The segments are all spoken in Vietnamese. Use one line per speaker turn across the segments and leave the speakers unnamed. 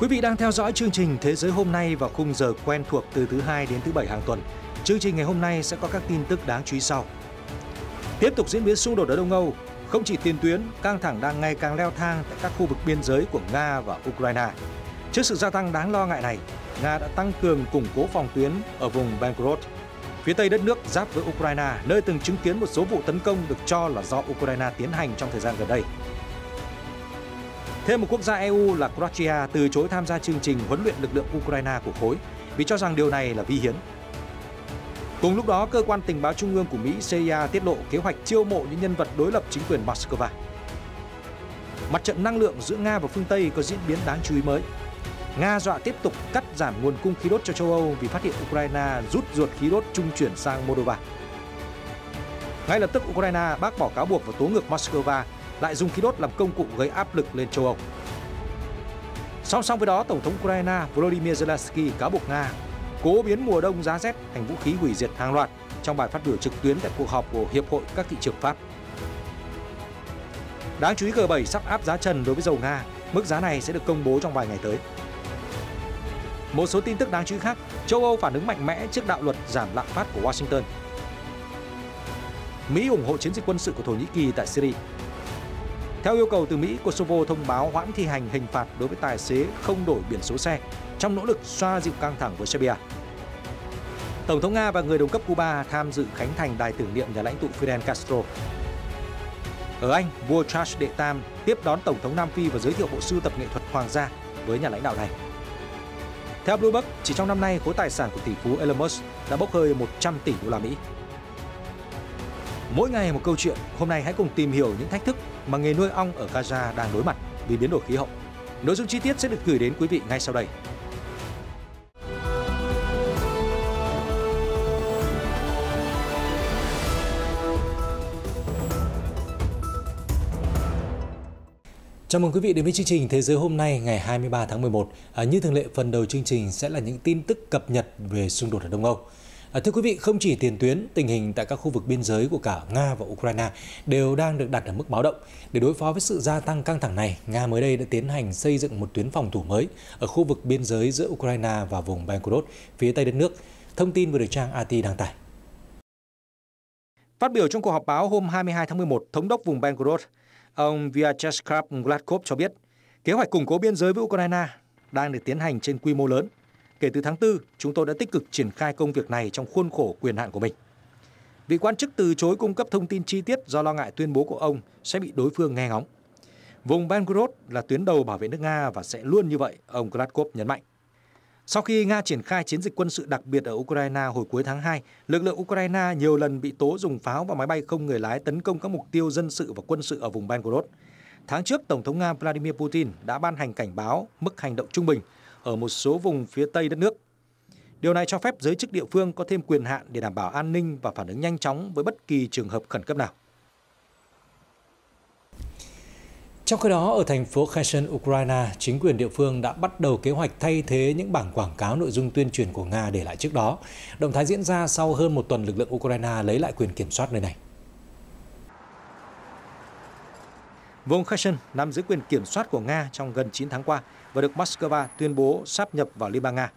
Quý vị đang theo dõi chương trình Thế giới hôm nay vào khung giờ quen thuộc từ thứ Hai đến thứ Bảy hàng tuần. Chương trình ngày hôm nay sẽ có các tin tức đáng chú ý sau. Tiếp tục diễn biến xung đột ở Đông Âu, không chỉ tiền tuyến, căng thẳng đang ngày càng leo thang tại các khu vực biên giới của Nga và Ukraine. Trước sự gia tăng đáng lo ngại này, Nga đã tăng cường củng cố phòng tuyến ở vùng Belgorod, phía tây đất nước giáp với Ukraine, nơi từng chứng kiến một số vụ tấn công được cho là do Ukraine tiến hành trong thời gian gần đây. Thêm một quốc gia EU là Croatia từ chối tham gia chương trình huấn luyện lực lượng Ukraine của khối vì cho rằng điều này là vi hiến. Cùng lúc đó, cơ quan tình báo trung ương của Mỹ CIA tiết lộ kế hoạch chiêu mộ những nhân vật đối lập chính quyền Moscow. Mặt trận năng lượng giữa Nga và phương Tây có diễn biến đáng chú ý mới. Nga dọa tiếp tục cắt giảm nguồn cung khí đốt cho châu Âu vì phát hiện Ukraine rút ruột khí đốt trung chuyển sang Moldova. Ngay lập tức Ukraine bác bỏ cáo buộc và tố ngược Moscow lại dùng khí đốt làm công cụ gây áp lực lên châu Âu. Song song với đó, Tổng thống Ukraine Volodymyr Zelensky cáo buộc Nga cố biến mùa đông giá rét thành vũ khí hủy diệt hàng loạt trong bài phát biểu trực tuyến tại cuộc họp của Hiệp hội các thị trường Pháp. Đáng chú ý, G7 sắp áp giá trần đối với dầu Nga, mức giá này sẽ được công bố trong vài ngày tới. Một số tin tức đáng chú ý khác, châu Âu phản ứng mạnh mẽ trước đạo luật giảm lạm phát của Washington. Mỹ ủng hộ chiến dịch quân sự của Thổ Nhĩ Kỳ tại Syria. Theo yêu cầu từ Mỹ, Kosovo thông báo hoãn thi hành hình phạt đối với tài xế không đổi biển số xe trong nỗ lực xoa dịu căng thẳng với Serbia. Tổng thống Nga và người đồng cấp Cuba tham dự khánh thành đài tưởng niệm nhà lãnh tụ Fidel Castro. Ở Anh, vua Charles đệ Tam tiếp đón Tổng thống Nam Phi và giới thiệu bộ sưu tập nghệ thuật hoàng gia với nhà lãnh đạo này. Theo Bloomberg, chỉ trong năm nay, khối tài sản của tỷ phú Elon Musk đã bốc hơi 100 tỷ đô la Mỹ. Mỗi ngày một câu chuyện, hôm nay hãy cùng tìm hiểu những thách thức mà nghề nuôi ong ở Gaza đang đối mặt vì biến đổi khí hậu. Nội dung chi tiết sẽ được gửi đến quý vị ngay sau đây. Chào mừng quý vị đến với chương trình Thế giới hôm nay ngày 23 tháng 11. Như thường lệ, phần đầu chương trình sẽ là những tin tức cập nhật về xung đột ở Đông Âu. Thưa quý vị, không chỉ tiền tuyến, tình hình tại các khu vực biên giới của cả Nga và Ukraine đều đang được đặt ở mức báo động. Để đối phó với sự gia tăng căng thẳng này, Nga mới đây đã tiến hành xây dựng một tuyến phòng thủ mới ở khu vực biên giới giữa Ukraine và vùng Belgorod, phía tây đất nước. Thông tin vừa được trang RT đăng tải. Phát biểu trong cuộc họp báo hôm 22 tháng 11, Thống đốc vùng Belgorod, ông Vyacheslav Gladkov cho biết, kế hoạch củng cố biên giới với Ukraine đang được tiến hành trên quy mô lớn. Kể từ tháng 4, chúng tôi đã tích cực triển khai công việc này trong khuôn khổ quyền hạn của mình. Vị quan chức từ chối cung cấp thông tin chi tiết do lo ngại tuyên bố của ông sẽ bị đối phương nghe ngóng. Vùng Belgorod là tuyến đầu bảo vệ nước Nga và sẽ luôn như vậy, ông Gladkov nhấn mạnh. Sau khi Nga triển khai chiến dịch quân sự đặc biệt ở Ukraine hồi cuối tháng 2, lực lượng Ukraine nhiều lần bị tố dùng pháo và máy bay không người lái tấn công các mục tiêu dân sự và quân sự ở vùng Belgorod. Tháng trước, Tổng thống Nga Vladimir Putin đã ban hành cảnh báo mức hành động trung bình ở một số vùng phía tây đất nước. Điều này cho phép giới chức địa phương có thêm quyền hạn để đảm bảo an ninh và phản ứng nhanh chóng với bất kỳ trường hợp khẩn cấp nào. Trong khi đó, ở thành phố Kherson, Ukraine, chính quyền địa phương đã bắt đầu kế hoạch thay thế những bảng quảng cáo nội dung tuyên truyền của Nga để lại trước đó. Động thái diễn ra sau hơn một tuần lực lượng Ukraine lấy lại quyền kiểm soát nơi này. Vùng Kherson nằm dưới quyền kiểm soát của Nga trong gần 9 tháng qua và được Moscow tuyên bố sáp nhập vào Liên bang Nga.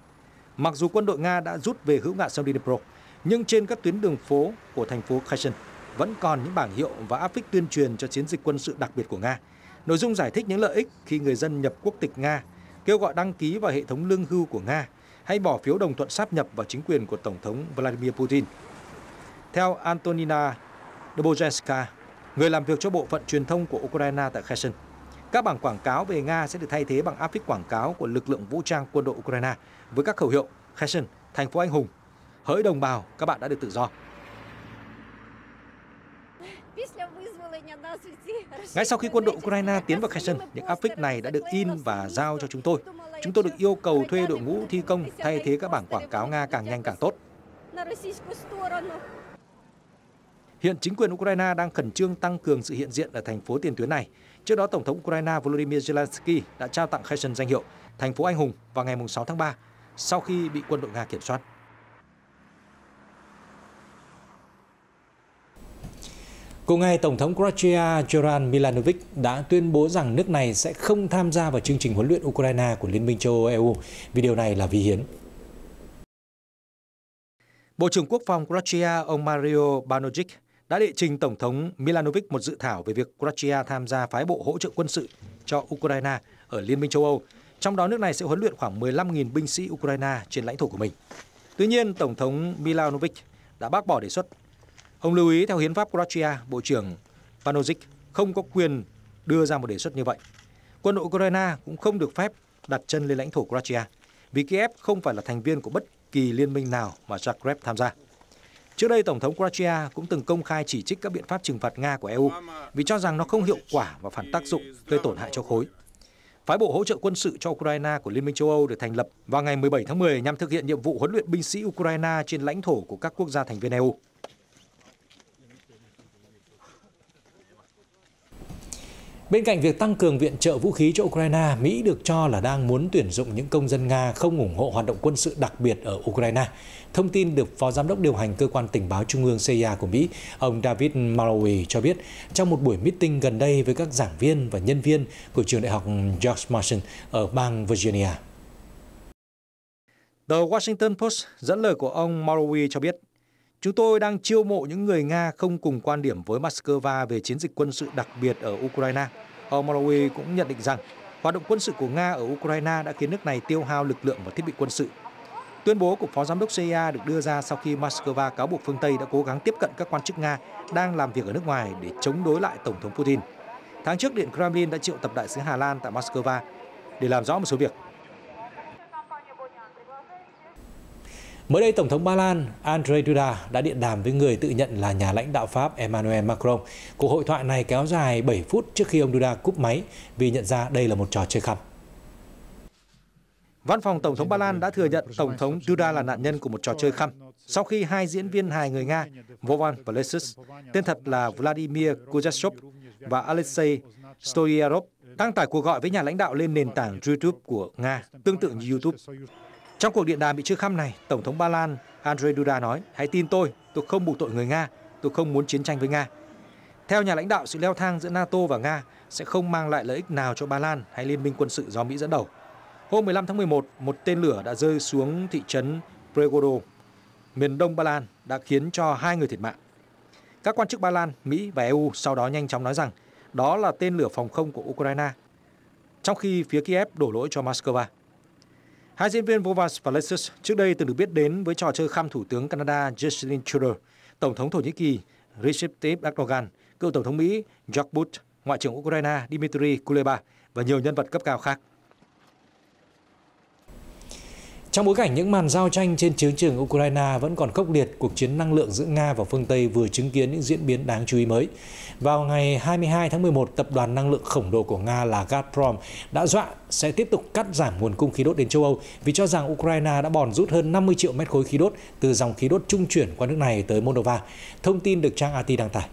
Mặc dù quân đội Nga đã rút về hữu ngạn sông Dnipro, nhưng trên các tuyến đường phố của thành phố Kherson vẫn còn những bảng hiệu và áp phích tuyên truyền cho chiến dịch quân sự đặc biệt của Nga. Nội dung giải thích những lợi ích khi người dân nhập quốc tịch Nga, kêu gọi đăng ký vào hệ thống lương hưu của Nga hay bỏ phiếu đồng thuận sáp nhập vào chính quyền của Tổng thống Vladimir Putin. Theo Antonina Dobozhenska, người làm việc cho bộ phận truyền thông của Ukraine tại Kherson, các bảng quảng cáo về Nga sẽ được thay thế bằng áp phích quảng cáo của lực lượng vũ trang quân đội Ukraine với các khẩu hiệu Kherson, thành phố anh hùng, hỡi đồng bào, các bạn đã được tự do. Ngay sau khi quân đội Ukraine tiến vào Kherson, những áp phích này đã được in và giao cho chúng tôi. Chúng tôi được yêu cầu thuê đội ngũ thi công thay thế các bảng quảng cáo Nga càng nhanh càng tốt. Hiện chính quyền Ukraine đang khẩn trương tăng cường sự hiện diện ở thành phố tiền tuyến này. Trước đó, Tổng thống Ukraine Volodymyr Zelensky đã trao tặng Kherson danh hiệu thành phố anh hùng vào ngày 6 tháng 3 sau khi bị quân đội Nga kiểm soát.
Cùng ngày, Tổng thống Croatia Zoran Milanovic đã tuyên bố rằng nước này sẽ không tham gia vào chương trình huấn luyện Ukraine của Liên minh châu Âu EU vì điều này là vi hiến.
Bộ trưởng Quốc phòng Croatia ông Mario Banožić đã đệ trình Tổng thống Milanovic một dự thảo về việc Croatia tham gia phái bộ hỗ trợ quân sự cho Ukraine ở Liên minh châu Âu, trong đó nước này sẽ huấn luyện khoảng 15.000 binh sĩ Ukraine trên lãnh thổ của mình. Tuy nhiên, Tổng thống Milanovic đã bác bỏ đề xuất. Ông lưu ý theo hiến pháp Croatia, Bộ trưởng Banožić không có quyền đưa ra một đề xuất như vậy. Quân đội Ukraine cũng không được phép đặt chân lên lãnh thổ Croatia, vì Kiev không phải là thành viên của bất kỳ liên minh nào mà Zagreb tham gia. Trước đây, Tổng thống Croatia cũng từng công khai chỉ trích các biện pháp trừng phạt Nga của EU vì cho rằng nó không hiệu quả và phản tác dụng, gây tổn hại cho khối. Phái bộ hỗ trợ quân sự cho Ukraine của Liên minh châu Âu được thành lập vào ngày 17 tháng 10 nhằm thực hiện nhiệm vụ huấn luyện binh sĩ Ukraine trên lãnh thổ của các quốc gia thành viên EU.
Bên cạnh việc tăng cường viện trợ vũ khí cho Ukraine, Mỹ được cho là đang muốn tuyển dụng những công dân Nga không ủng hộ hoạt động quân sự đặc biệt ở Ukraine. Thông tin được Phó Giám đốc điều hành Cơ quan Tình báo Trung ương CIA của Mỹ, ông David Malloy cho biết trong một buổi meeting gần đây với các giảng viên và nhân viên của trường đại học George Mason ở bang Virginia.
Tờ Washington Post dẫn lời của ông Malloy cho biết, chúng tôi đang chiêu mộ những người Nga không cùng quan điểm với Moscow về chiến dịch quân sự đặc biệt ở Ukraine. Ông Malloy cũng nhận định rằng hoạt động quân sự của Nga ở Ukraine đã khiến nước này tiêu hao lực lượng và thiết bị quân sự. Tuyên bố của Phó Giám đốc CIA được đưa ra sau khi Moscow cáo buộc phương Tây đã cố gắng tiếp cận các quan chức Nga đang làm việc ở nước ngoài để chống đối lại Tổng thống Putin. Tháng trước, Điện Kremlin đã triệu tập đại sứ Hà Lan tại Moscow để làm rõ một số việc.
Mới đây, Tổng thống Ba Lan Andrzej Duda đã điện đàm với người tự nhận là nhà lãnh đạo Pháp Emmanuel Macron. Cuộc hội thoại này kéo dài 7 phút trước khi ông Duda cúp máy vì nhận ra đây là một trò chơi khăm.
Văn phòng Tổng thống Ba Lan đã thừa nhận Tổng thống Duda là nạn nhân của một trò chơi khăm sau khi hai diễn viên hài người Nga Vovan và Lesus, tên thật là Vladimir Kozachov và Alexei Stoyarov, đăng tải cuộc gọi với nhà lãnh đạo lên nền tảng YouTube của Nga, tương tự như YouTube. Trong cuộc điện đàm bị chơi khăm này, Tổng thống Ba Lan Andrzej Duda nói, hãy tin tôi không buộc tội người Nga, tôi không muốn chiến tranh với Nga. Theo nhà lãnh đạo, sự leo thang giữa NATO và Nga sẽ không mang lại lợi ích nào cho Ba Lan hay liên minh quân sự do Mỹ dẫn đầu. Hôm 15 tháng 11, một tên lửa đã rơi xuống thị trấn Pregodo, miền đông Ba Lan, đã khiến cho 2 người thiệt mạng. Các quan chức Ba Lan, Mỹ và EU sau đó nhanh chóng nói rằng đó là tên lửa phòng không của Ukraine, trong khi phía Kiev đổ lỗi cho Moscow. Hai diễn viên Vovas và Lesus trước đây từng được biết đến với trò chơi khăm Thủ tướng Canada Justin Trudeau, Tổng thống Thổ Nhĩ Kỳ Recep Tayyip Erdogan, cựu Tổng thống Mỹ George Bush, Ngoại trưởng Ukraine Dmitry Kuleba và nhiều nhân vật cấp cao khác.
Trong bối cảnh những màn giao tranh trên chiến trường Ukraine vẫn còn khốc liệt, cuộc chiến năng lượng giữa Nga và phương Tây vừa chứng kiến những diễn biến đáng chú ý mới. Vào ngày 22 tháng 11, tập đoàn năng lượng khổng lồ của Nga là Gazprom đã dọa sẽ tiếp tục cắt giảm nguồn cung khí đốt đến châu Âu vì cho rằng Ukraine đã bòn rút hơn 50 triệu mét khối khí đốt từ dòng khí đốt trung chuyển qua nước này tới Moldova. Thông tin được trang RT đăng tải.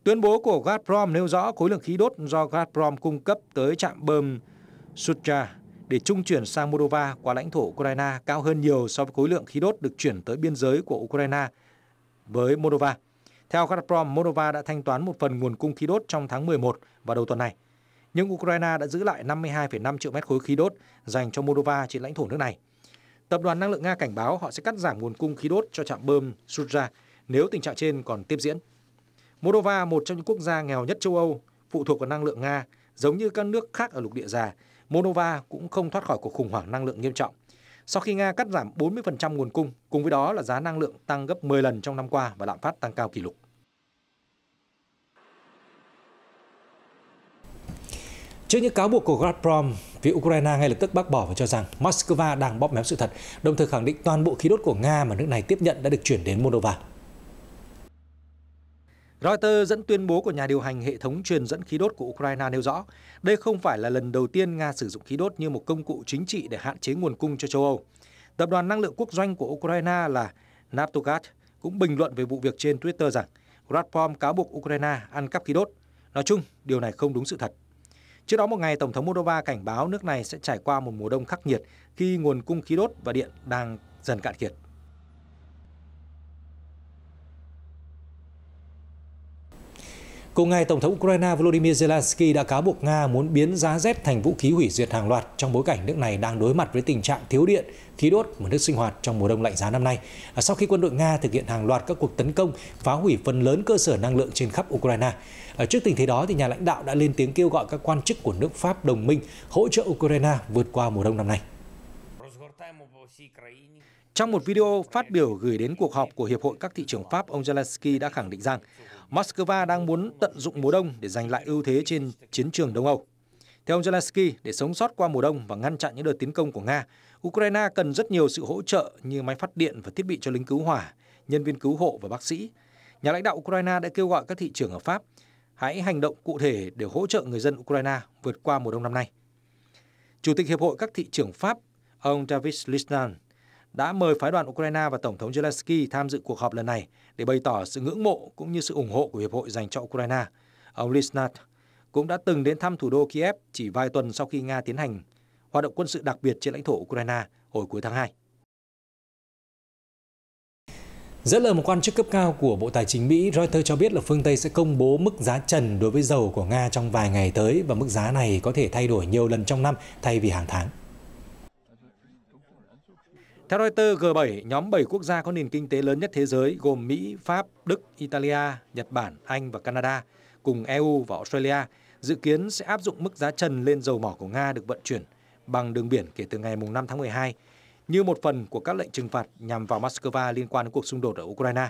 Tuyên bố của Gazprom nêu rõ khối lượng khí đốt do Gazprom cung cấp tới trạm bơm Sucha để trung chuyển sang Moldova qua lãnh thổ Ukraine cao hơn nhiều so với khối lượng khí đốt được chuyển tới biên giới của Ukraine với Moldova. Theo Gazprom, Moldova đã thanh toán một phần nguồn cung khí đốt trong tháng 11 và đầu tuần này. Nhưng Ukraine đã giữ lại 52,5 triệu mét khối khí đốt dành cho Moldova trên lãnh thổ nước này. Tập đoàn năng lượng Nga cảnh báo họ sẽ cắt giảm nguồn cung khí đốt cho trạm bơm Sucha nếu tình trạng trên còn tiếp diễn. Moldova, một trong những quốc gia nghèo nhất châu Âu, phụ thuộc vào năng lượng Nga, giống như các nước khác ở lục địa già, Moldova cũng không thoát khỏi cuộc khủng hoảng năng lượng nghiêm trọng. Sau khi Nga cắt giảm 40% nguồn cung, cùng với đó là giá năng lượng tăng gấp 10 lần trong năm qua và lạm phát tăng cao kỷ lục.
Trước những cáo buộc của Gazprom, phía Ukraine ngay lập tức bác bỏ và cho rằng Moscow đang bóp méo sự thật, đồng thời khẳng định toàn bộ khí đốt của Nga mà nước này tiếp nhận đã được chuyển đến Moldova.
Reuters dẫn tuyên bố của nhà điều hành hệ thống truyền dẫn khí đốt của Ukraine nêu rõ, đây không phải là lần đầu tiên Nga sử dụng khí đốt như một công cụ chính trị để hạn chế nguồn cung cho châu Âu. Tập đoàn năng lượng quốc doanh của Ukraine là Naftogaz cũng bình luận về vụ việc trên Twitter rằng Gazprom cáo buộc Ukraine ăn cắp khí đốt. Nói chung, điều này không đúng sự thật. Trước đó một ngày, Tổng thống Moldova cảnh báo nước này sẽ trải qua một mùa đông khắc nghiệt khi nguồn cung khí đốt và điện đang dần cạn kiệt.
Cùng ngày, Tổng thống Ukraine Volodymyr Zelensky đã cáo buộc Nga muốn biến giá rét thành vũ khí hủy diệt hàng loạt trong bối cảnh nước này đang đối mặt với tình trạng thiếu điện, khí đốt và nước sinh hoạt trong mùa đông lạnh giá năm nay, sau khi quân đội Nga thực hiện hàng loạt các cuộc tấn công, phá hủy phần lớn cơ sở năng lượng trên khắp Ukraine. Trước tình thế đó, thì nhà lãnh đạo đã lên tiếng kêu gọi các quan chức của nước Pháp đồng minh hỗ trợ Ukraine vượt qua mùa đông năm nay.
Trong một video phát biểu gửi đến cuộc họp của Hiệp hội các thị trưởng Pháp, ông Zelensky đã khẳng định rằng Moscow đang muốn tận dụng mùa đông để giành lại ưu thế trên chiến trường Đông Âu. Theo ông Zelensky, để sống sót qua mùa đông và ngăn chặn những đợt tiến công của Nga, Ukraine cần rất nhiều sự hỗ trợ như máy phát điện và thiết bị cho lính cứu hỏa, nhân viên cứu hộ và bác sĩ. Nhà lãnh đạo Ukraine đã kêu gọi các thị trưởng ở Pháp hãy hành động cụ thể để hỗ trợ người dân Ukraine vượt qua mùa đông năm nay. Chủ tịch Hiệp hội các thị trưởng Pháp, ông David Lisnard, đã mời phái đoàn Ukraine và Tổng thống Zelensky tham dự cuộc họp lần này để bày tỏ sự ngưỡng mộ cũng như sự ủng hộ của Hiệp hội dành cho Ukraine. Ông Lisnard cũng đã từng đến thăm thủ đô Kiev chỉ vài tuần sau khi Nga tiến hành hoạt động quân sự đặc biệt trên lãnh thổ Ukraine hồi cuối tháng 2.
Dẫn lời một quan chức cấp cao của Bộ Tài chính Mỹ, Reuters cho biết là phương Tây sẽ công bố mức giá trần đối với dầu của Nga trong vài ngày tới và mức giá này có thể thay đổi nhiều lần trong năm thay vì hàng tháng.
Theo Reuters, G7, nhóm 7 quốc gia có nền kinh tế lớn nhất thế giới gồm Mỹ, Pháp, Đức, Italia, Nhật Bản, Anh và Canada, cùng EU và Australia, dự kiến sẽ áp dụng mức giá trần lên dầu mỏ của Nga được vận chuyển bằng đường biển kể từ ngày 5 tháng 12, như một phần của các lệnh trừng phạt nhằm vào Moscow liên quan đến cuộc xung đột ở Ukraine.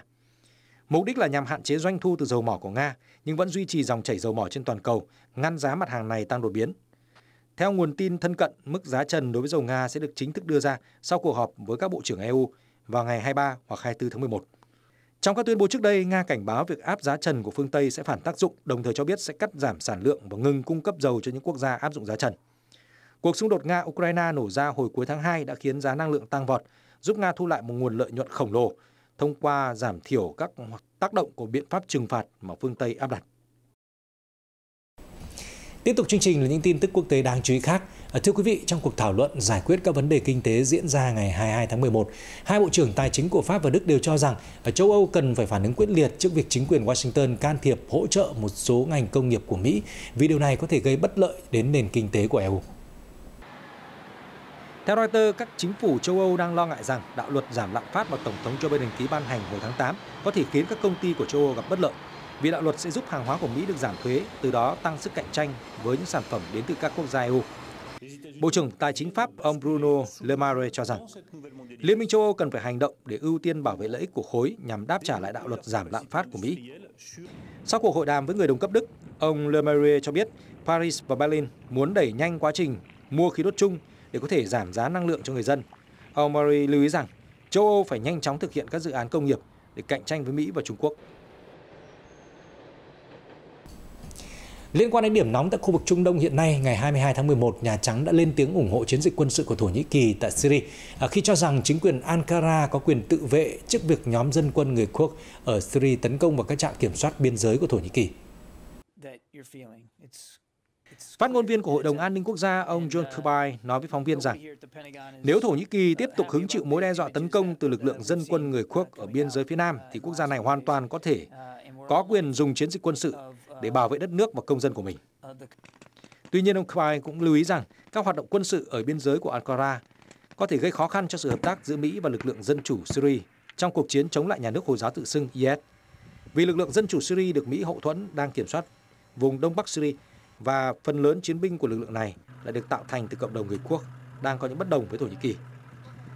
Mục đích là nhằm hạn chế doanh thu từ dầu mỏ của Nga, nhưng vẫn duy trì dòng chảy dầu mỏ trên toàn cầu, ngăn giá mặt hàng này tăng đột biến. Theo nguồn tin thân cận, mức giá trần đối với dầu Nga sẽ được chính thức đưa ra sau cuộc họp với các bộ trưởng EU vào ngày 23 hoặc 24 tháng 11. Trong các tuyên bố trước đây, Nga cảnh báo việc áp giá trần của phương Tây sẽ phản tác dụng, đồng thời cho biết sẽ cắt giảm sản lượng và ngừng cung cấp dầu cho những quốc gia áp dụng giá trần. Cuộc xung đột Nga-Ukraine nổ ra hồi cuối tháng 2 đã khiến giá năng lượng tăng vọt, giúp Nga thu lại một nguồn lợi nhuận khổng lồ thông qua giảm thiểu các tác động của biện pháp trừng phạt mà phương Tây áp đặt.
Tiếp tục chương trình là những tin tức quốc tế đáng chú ý khác. Thưa quý vị, trong cuộc thảo luận giải quyết các vấn đề kinh tế diễn ra ngày 22 tháng 11, hai bộ trưởng tài chính của Pháp và Đức đều cho rằng châu Âu cần phải phản ứng quyết liệt trước việc chính quyền Washington can thiệp hỗ trợ một số ngành công nghiệp của Mỹ, vì điều này có thể gây bất lợi đến nền kinh tế của EU.
Theo Reuters, các chính phủ châu Âu đang lo ngại rằng đạo luật giảm lạm phát mà Tổng thống Joe Biden ký ban hành hồi tháng 8 có thể khiến các công ty của châu Âu gặp bất lợi, vì đạo luật sẽ giúp hàng hóa của Mỹ được giảm thuế, từ đó tăng sức cạnh tranh với những sản phẩm đến từ các quốc gia EU. Bộ trưởng Tài chính Pháp ông Bruno Le Maire cho rằng Liên minh châu Âu cần phải hành động để ưu tiên bảo vệ lợi ích của khối nhằm đáp trả lại đạo luật giảm lạm phát của Mỹ. Sau cuộc hội đàm với người đồng cấp Đức, ông Le Maire cho biết Paris và Berlin muốn đẩy nhanh quá trình mua khí đốt chung để có thể giảm giá năng lượng cho người dân. Ông Maire lưu ý rằng châu Âu phải nhanh chóng thực hiện các dự án công nghiệp để cạnh tranh với Mỹ và Trung Quốc.
Liên quan đến điểm nóng tại khu vực Trung Đông hiện nay, ngày 22 tháng 11, Nhà Trắng đã lên tiếng ủng hộ chiến dịch quân sự của Thổ Nhĩ Kỳ tại Syria, khi cho rằng chính quyền Ankara có quyền tự vệ trước việc nhóm dân quân người Kurd ở Syria tấn công vào các trạm kiểm soát biên giới của Thổ Nhĩ Kỳ.
Phát ngôn viên của Hội đồng An ninh Quốc gia ông John Kirby nói với phóng viên rằng nếu Thổ Nhĩ Kỳ tiếp tục hứng chịu mối đe dọa tấn công từ lực lượng dân quân người Kurd ở biên giới phía Nam, thì quốc gia này hoàn toàn có thể có quyền dùng chiến dịch quân sự để bảo vệ đất nước và công dân của mình. Tuy nhiên, ông Kirby cũng lưu ý rằng các hoạt động quân sự ở biên giới của Ankara có thể gây khó khăn cho sự hợp tác giữa Mỹ và lực lượng dân chủ Syria trong cuộc chiến chống lại nhà nước Hồi giáo tự xưng IS. Vì lực lượng dân chủ Syria được Mỹ hậu thuẫn đang kiểm soát vùng Đông Bắc Syria, và phần lớn chiến binh của lực lượng này lại được tạo thành từ cộng đồng người Kurd đang có những bất đồng với Thổ Nhĩ Kỳ.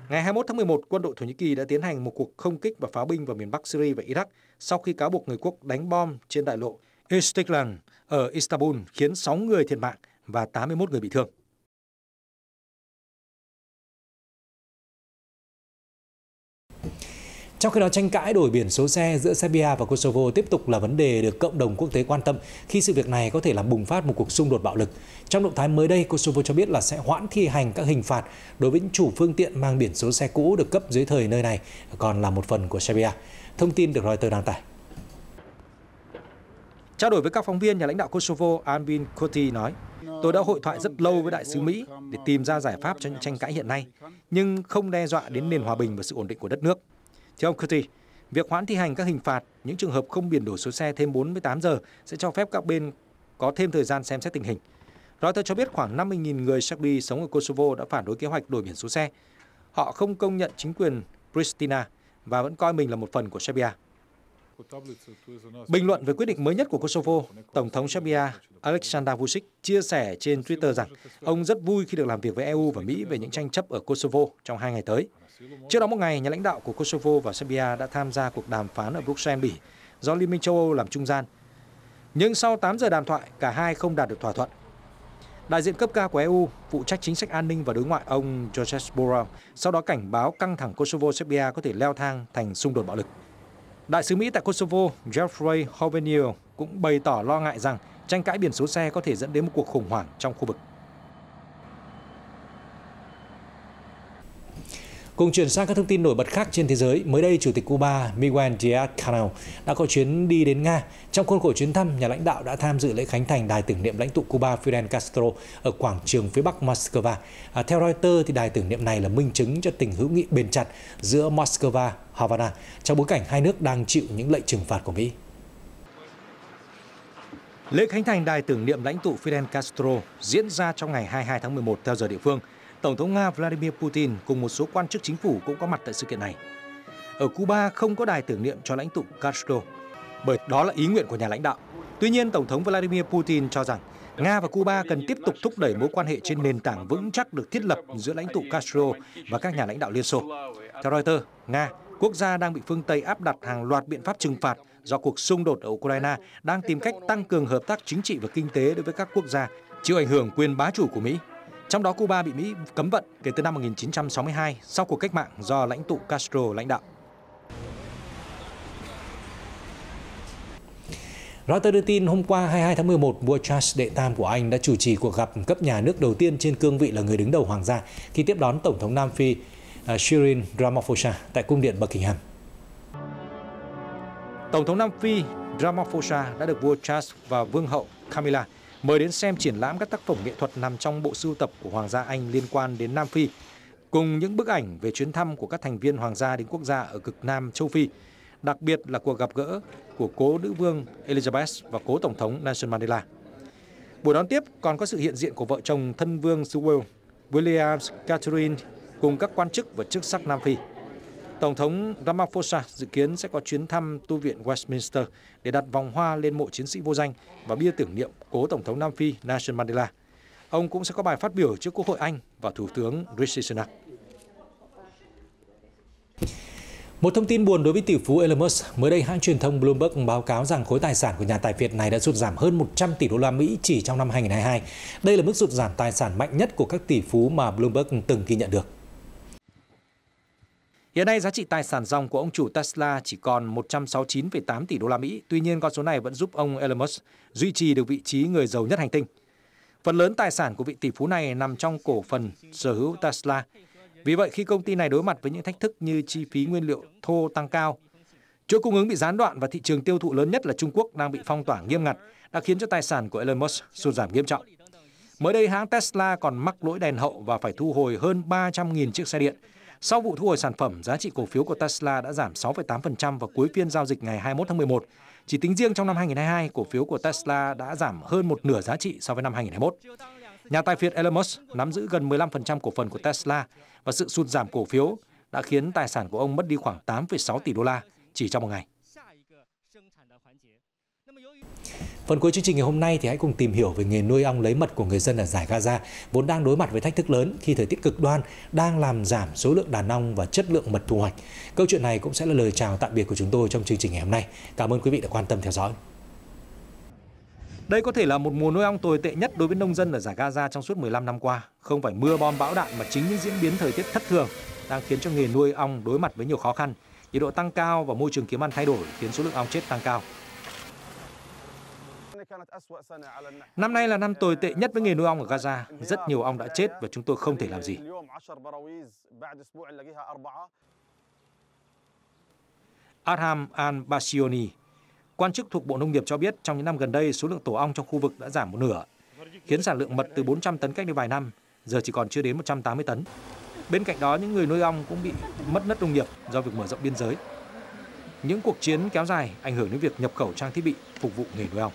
Ngày 21 tháng 11, quân đội Thổ Nhĩ Kỳ đã tiến hành một cuộc không kích và pháo binh vào miền Bắc Syria và Iraq sau khi cáo buộc người Kurd đánh bom trên đại lộ Istiklal ở Istanbul, khiến 6 người thiệt mạng và 81 người bị thương.
Trong khi đó, tranh cãi đổi biển số xe giữa Serbia và Kosovo tiếp tục là vấn đề được cộng đồng quốc tế quan tâm khi sự việc này có thể làm bùng phát một cuộc xung đột bạo lực. Trong động thái mới đây, Kosovo cho biết là sẽ hoãn thi hành các hình phạt đối với những chủ phương tiện mang biển số xe cũ được cấp dưới thời nơi này, còn là một phần của Serbia. Thông tin được Reuters đăng tải.
Trao đổi với các phóng viên, nhà lãnh đạo Kosovo Albin Kurti nói: "Tôi đã hội thoại rất lâu với đại sứ Mỹ để tìm ra giải pháp cho những tranh cãi hiện nay, nhưng không đe dọa đến nền hòa bình và sự ổn định của đất nước." Theo ông Kurti, Việc hoãn thi hành các hình phạt, những trường hợp không biển đổi số xe thêm 48 giờ sẽ cho phép các bên có thêm thời gian xem xét tình hình. Reuters cho biết khoảng 50.000 người Serbi sống ở Kosovo đã phản đối kế hoạch đổi biển số xe. Họ không công nhận chính quyền Pristina và vẫn coi mình là một phần của Serbia. Bình luận về quyết định mới nhất của Kosovo, Tổng thống Serbia Aleksandar Vučić chia sẻ trên Twitter rằng ông rất vui khi được làm việc với EU và Mỹ về những tranh chấp ở Kosovo trong 2 ngày tới. Trước đó một ngày, nhà lãnh đạo của Kosovo và Serbia đã tham gia cuộc đàm phán ở Bruxelles, Bỉ do Liên minh châu Âu làm trung gian. Nhưng sau 8 giờ đàm thoại, cả hai không đạt được thỏa thuận. Đại diện cấp cao của EU phụ trách chính sách an ninh và đối ngoại ông Josep Borrell sau đó cảnh báo căng thẳng Kosovo-Serbia có thể leo thang thành xung đột bạo lực. Đại sứ Mỹ tại Kosovo Jeffrey Hovenier cũng bày tỏ lo ngại rằng tranh cãi biển số xe có thể dẫn đến một cuộc khủng hoảng trong khu vực.
Cùng chuyển sang các thông tin nổi bật khác trên thế giới, mới đây Chủ tịch Cuba Miguel Díaz-Canel đã có chuyến đi đến Nga. Trong khuôn khổ chuyến thăm, nhà lãnh đạo đã tham dự lễ khánh thành đài tưởng niệm lãnh tụ Cuba Fidel Castro ở quảng trường phía bắc Moscow. Theo Reuters, thì đài tưởng niệm này là minh chứng cho tình hữu nghị bền chặt giữa Moscow và Havana trong bối cảnh hai nước đang chịu những lệnh trừng phạt của Mỹ.
Lễ khánh thành đài tưởng niệm lãnh tụ Fidel Castro diễn ra trong ngày 22 tháng 11 theo giờ địa phương. Tổng thống Nga Vladimir Putin cùng một số quan chức chính phủ cũng có mặt tại sự kiện này. Ở Cuba không có đài tưởng niệm cho lãnh tụ Castro, bởi đó là ý nguyện của nhà lãnh đạo. Tuy nhiên, Tổng thống Vladimir Putin cho rằng Nga và Cuba cần tiếp tục thúc đẩy mối quan hệ trên nền tảng vững chắc được thiết lập giữa lãnh tụ Castro và các nhà lãnh đạo Liên Xô. Theo Reuters, Nga, quốc gia đang bị phương Tây áp đặt hàng loạt biện pháp trừng phạt do cuộc xung đột ở Ukraine, đang tìm cách tăng cường hợp tác chính trị và kinh tế đối với các quốc gia chịu ảnh hưởng quyền bá chủ của Mỹ. Trong đó, Cuba bị Mỹ cấm vận kể từ năm 1962 sau cuộc cách mạng do lãnh tụ Castro lãnh đạo.
Reuters đưa tin hôm qua 22 tháng 11, vua Charles đệ tam của Anh đã chủ trì cuộc gặp cấp nhà nước đầu tiên trên cương vị là người đứng đầu hoàng gia khi tiếp đón Tổng thống Nam Phi Cyril Ramaphosa tại cung điện Buckingham.
Tổng thống Nam Phi Ramaphosa đã được vua Charles và vương hậu Camilla mời đến xem triển lãm các tác phẩm nghệ thuật nằm trong bộ sưu tập của Hoàng gia Anh liên quan đến Nam Phi, cùng những bức ảnh về chuyến thăm của các thành viên Hoàng gia đến quốc gia ở cực Nam châu Phi, đặc biệt là cuộc gặp gỡ của cố nữ vương Elizabeth và cố Tổng thống Nelson Mandela. Buổi đón tiếp còn có sự hiện diện của vợ chồng thân vương xứ Wales, William Catherine cùng các quan chức và chức sắc Nam Phi. Tổng thống Ramaphosa dự kiến sẽ có chuyến thăm tu viện Westminster để đặt vòng hoa lên mộ chiến sĩ vô danh và bia tưởng niệm cố Tổng thống Nam Phi Nelson Mandela. Ông cũng sẽ có bài phát biểu trước Quốc hội Anh và Thủ tướng Rishi Sunak.
Một thông tin buồn đối với tỷ phú Elon Musk, mới đây hãng truyền thông Bloomberg báo cáo rằng khối tài sản của nhà tài phiệt này đã sụt giảm hơn 100 tỷ đô la Mỹ chỉ trong năm 2022. Đây là mức sụt giảm tài sản mạnh nhất của các tỷ phú mà Bloomberg từng ghi nhận được.
Hiện nay giá trị tài sản ròng của ông chủ Tesla chỉ còn 169,8 tỷ đô la Mỹ. Tuy nhiên, con số này vẫn giúp ông Elon Musk duy trì được vị trí người giàu nhất hành tinh. Phần lớn tài sản của vị tỷ phú này nằm trong cổ phần sở hữu Tesla. Vì vậy, khi công ty này đối mặt với những thách thức như chi phí nguyên liệu thô tăng cao, chuỗi cung ứng bị gián đoạn và thị trường tiêu thụ lớn nhất là Trung Quốc đang bị phong tỏa nghiêm ngặt, đã khiến cho tài sản của Elon Musk sụt giảm nghiêm trọng. Mới đây, hãng Tesla còn mắc lỗi đèn hậu và phải thu hồi hơn 300.000 chiếc xe điện. Sau vụ thu hồi sản phẩm, giá trị cổ phiếu của Tesla đã giảm 6,8% vào cuối phiên giao dịch ngày 21 tháng 11. Chỉ tính riêng trong năm 2022, cổ phiếu của Tesla đã giảm hơn một nửa giá trị so với năm 2021. Nhà tài phiệt Elon Musk nắm giữ gần 15% cổ phần của Tesla và sự sụt giảm cổ phiếu đã khiến tài sản của ông mất đi khoảng 8,6 tỷ đô la chỉ trong một ngày.
Phần cuối chương trình ngày hôm nay thì hãy cùng tìm hiểu về nghề nuôi ong lấy mật của người dân ở Dải Gaza, vốn đang đối mặt với thách thức lớn khi thời tiết cực đoan đang làm giảm số lượng đàn ong và chất lượng mật thu hoạch. Câu chuyện này cũng sẽ là lời chào tạm biệt của chúng tôi trong chương trình ngày hôm nay. Cảm ơn quý vị đã quan tâm theo dõi.
Đây có thể là một mùa nuôi ong tồi tệ nhất đối với nông dân ở Dải Gaza trong suốt 15 năm qua. Không phải mưa bom bão đạn mà chính những diễn biến thời tiết thất thường đang khiến cho nghề nuôi ong đối mặt với nhiều khó khăn. Nhiệt độ tăng cao và môi trường kiếm ăn thay đổi khiến số lượng ong chết tăng cao. Năm nay là năm tồi tệ nhất với nghề nuôi ong ở Gaza. Rất nhiều ong đã chết và chúng tôi không thể làm gì. Adham al-Basioni, quan chức thuộc Bộ Nông nghiệp cho biết trong những năm gần đây, số lượng tổ ong trong khu vực đã giảm một nửa, khiến sản lượng mật từ 400 tấn cách đây vài năm, giờ chỉ còn chưa đến 180 tấn. Bên cạnh đó, những người nuôi ong cũng bị mất đất nông nghiệp do việc mở rộng biên giới. những cuộc chiến kéo dài ảnh hưởng đến việc nhập khẩu trang thiết bị phục vụ nghề nuôi ong.